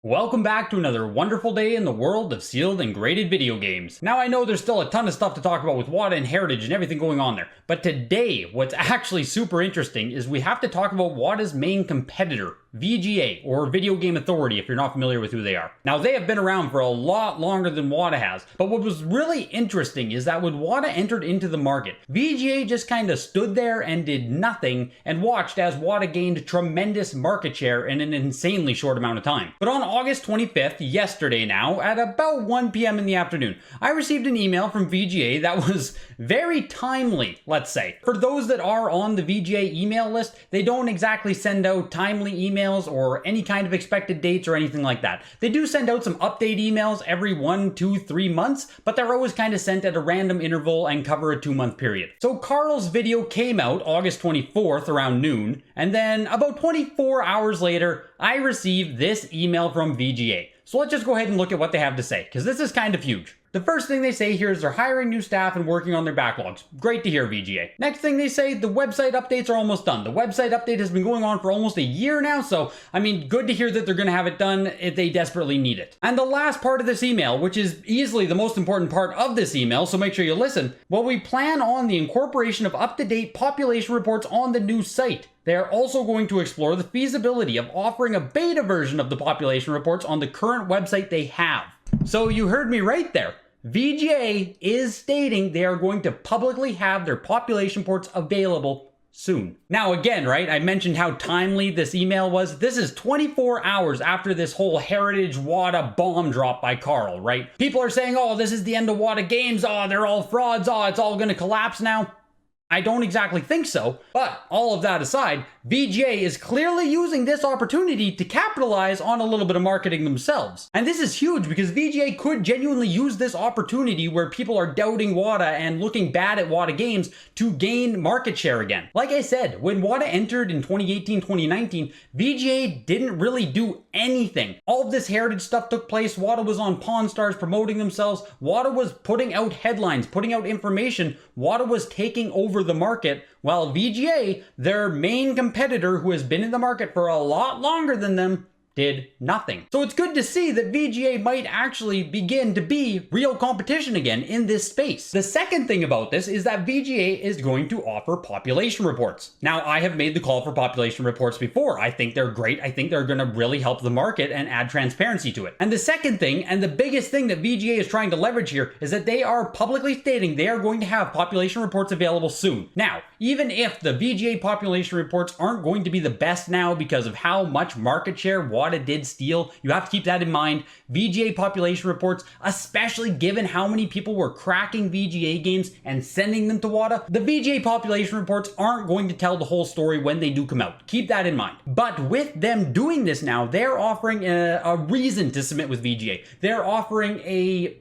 Welcome back to another wonderful day in the world of sealed and graded video games. Now I know there's still a ton of stuff to talk about with WATA and Heritage and everything going on there, but today what's actually super interesting is we have to talk about WATA's main competitor, VGA, or Video Game Authority if you're not familiar with who they are. Now they have been around for a lot longer than WATA has, but what was really interesting is that when WATA entered into the market, VGA just kind of stood there and did nothing and watched as WATA gained tremendous market share in an insanely short amount of time. But on August 25th, yesterday now, at about 1 p.m. in the afternoon, I received an email from VGA that was very timely, let's say. For those that are on the VGA email list, they don't exactly send out timely emails or any kind of expected dates or anything like that. They do send out some update emails every 1, 2, 3 months, but they're always kind of sent at a random interval and cover a 2-month period. So Karl's video came out August 24th around noon, and then about 24 hours later, I received this email from VGA. So let's just go ahead and look at what they have to say, because this is kind of huge. The first thing they say here is they're hiring new staff and working on their backlogs. Great to hear, VGA. Next thing they say, the website updates are almost done. The website update has been going on for almost a year now, so I mean, good to hear that they're going to have it done if they desperately need it. And the last part of this email, which is easily the most important part of this email, so make sure you listen. Well, we plan on the incorporation of up-to-date population reports on the new site. They are also going to explore the feasibility of offering a beta version of the population reports on the current website they have. So you heard me right there. VGA is stating they are going to publicly have their population reports available soon. Now again, right, I mentioned how timely this email was. This is 24 hours after this whole Heritage WATA bomb drop by Karl, right? People are saying, oh, this is the end of WATA games. Oh, they're all frauds. Oh, it's all going to collapse now. I don't exactly think so, but all of that aside, VGA is clearly using this opportunity to capitalize on a little bit of marketing themselves. And this is huge because VGA could genuinely use this opportunity where people are doubting WATA and looking bad at WATA games to gain market share again. Like I said, when WATA entered in 2018-2019, VGA didn't really do anything. All of this Heritage stuff took place. WATA was on Pawn Stars promoting themselves. WATA was putting out headlines, putting out information. WATA was taking over the market, while VGA, their main competitor who has been in the market for a lot longer than them, did nothing. So it's good to see that VGA might actually begin to be real competition again in this space. The second thing about this is that VGA is going to offer population reports. Now, I have made the call for population reports before. I think they're great. I think they're going to really help the market and add transparency to it. And the second thing, and the biggest thing that VGA is trying to leverage here, is that they are publicly stating they are going to have population reports available soon. Now, even if the VGA population reports aren't going to be the best now because of how much market share WATA did steal, you have to keep that in mind. VGA population reports, especially given how many people were cracking VGA games and sending them to WATA, the VGA population reports aren't going to tell the whole story when they do come out. Keep that in mind. But with them doing this now, they're offering a reason to submit with VGA. They're offering a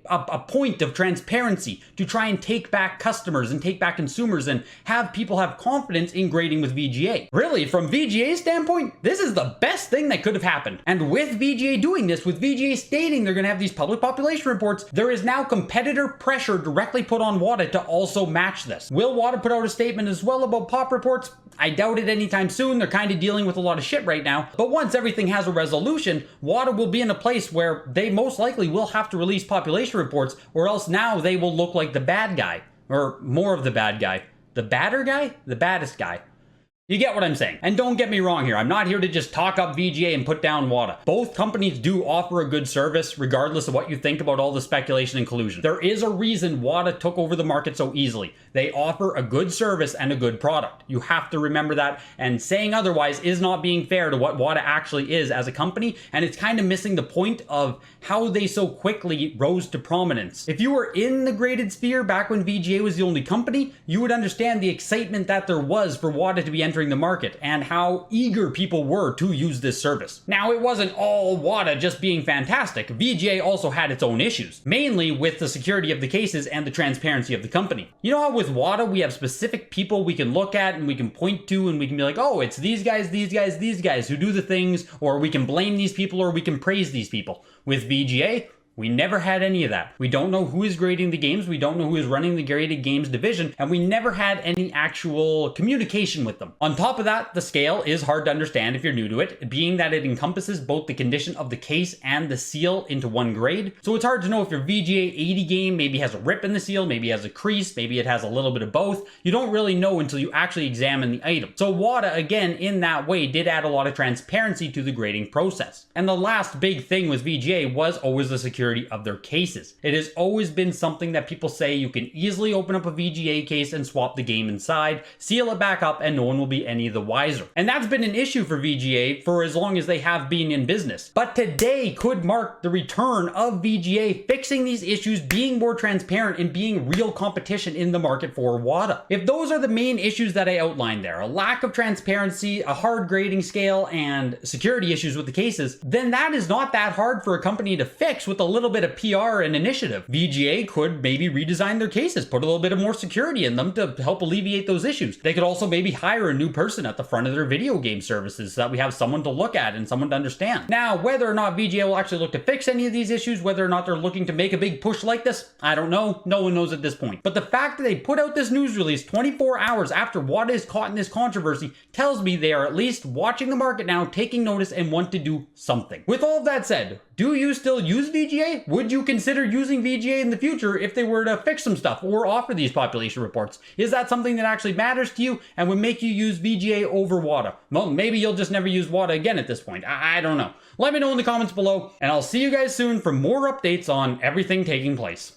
point of transparency to try and take back customers and take back consumers and have people have confidence in grading with VGA. Really, from VGA's standpoint, this is the best thing that could have happened. And with VGA doing this, with VGA stating they're going to have these public population reports, there is now competitor pressure directly put on WATA to also match this. Will WATA put out a statement as well about pop reports? I doubt it anytime soon. They're kind of dealing with a lot of shit right now. But once everything has a resolution, WATA will be in a place where they most likely will have to release population reports, or else now they will look like the bad guy, or more of the bad guy. The badder guy? The baddest guy. You get what I'm saying. And don't get me wrong here. I'm not here to just talk up VGA and put down WATA. Both companies do offer a good service, regardless of what you think about all the speculation and collusion. There is a reason WATA took over the market so easily. They offer a good service and a good product. You have to remember that. And saying otherwise is not being fair to what WATA actually is as a company. And it's kind of missing the point of how they so quickly rose to prominence. If you were in the graded sphere back when VGA was the only company, you would understand the excitement that there was for WATA to be entering the market and how eager people were to use this service. Now, it wasn't all WATA just being fantastic. VGA also had its own issues, mainly with the security of the cases and the transparency of the company. You know how with WATA we have specific people we can look at and we can point to and we can be like, oh, it's these guys, these guys, these guys who do the things, or we can blame these people or we can praise these people. With VGA, We never had any of that. We don't know who is grading the games, we don't know who is running the graded games division, and we never had any actual communication with them. On top of that, the scale is hard to understand if you're new to it, being that it encompasses both the condition of the case and the seal into one grade. So it's hard to know if your VGA 80 game maybe has a rip in the seal, maybe has a crease, maybe it has a little bit of both. You don't really know until you actually examine the item. So WATA, again, in that way, did add a lot of transparency to the grading process. And the last big thing with VGA was always the security of their cases. It has always been something that people say you can easily open up a VGA case and swap the game inside, seal it back up, and no one will be any the wiser. And that's been an issue for VGA for as long as they have been in business. But today could mark the return of VGA fixing these issues, being more transparent, and being real competition in the market for WATA. If those are the main issues that I outlined there, a lack of transparency, a hard grading scale, and security issues with the cases, then that is not that hard for a company to fix with a little bit of PR and initiative. VGA could maybe redesign their cases, put a little bit of more security in them to help alleviate those issues. They could also maybe hire a new person at the front of their video game services so that we have someone to look at and someone to understand. Now, whether or not VGA will actually look to fix any of these issues, whether or not they're looking to make a big push like this, I don't know. No one knows at this point. But the fact that they put out this news release 24 hours after WATA is caught in this controversy tells me they are at least watching the market now, taking notice, and want to do something. With all of that said, do you still use VGA? Would you consider using VGA in the future if they were to fix some stuff or offer these population reports? Is that something that actually matters to you and would make you use VGA over WATA? Well, maybe you'll just never use WATA again at this point. I don't know. Let me know in the comments below, and I'll see you guys soon for more updates on everything taking place.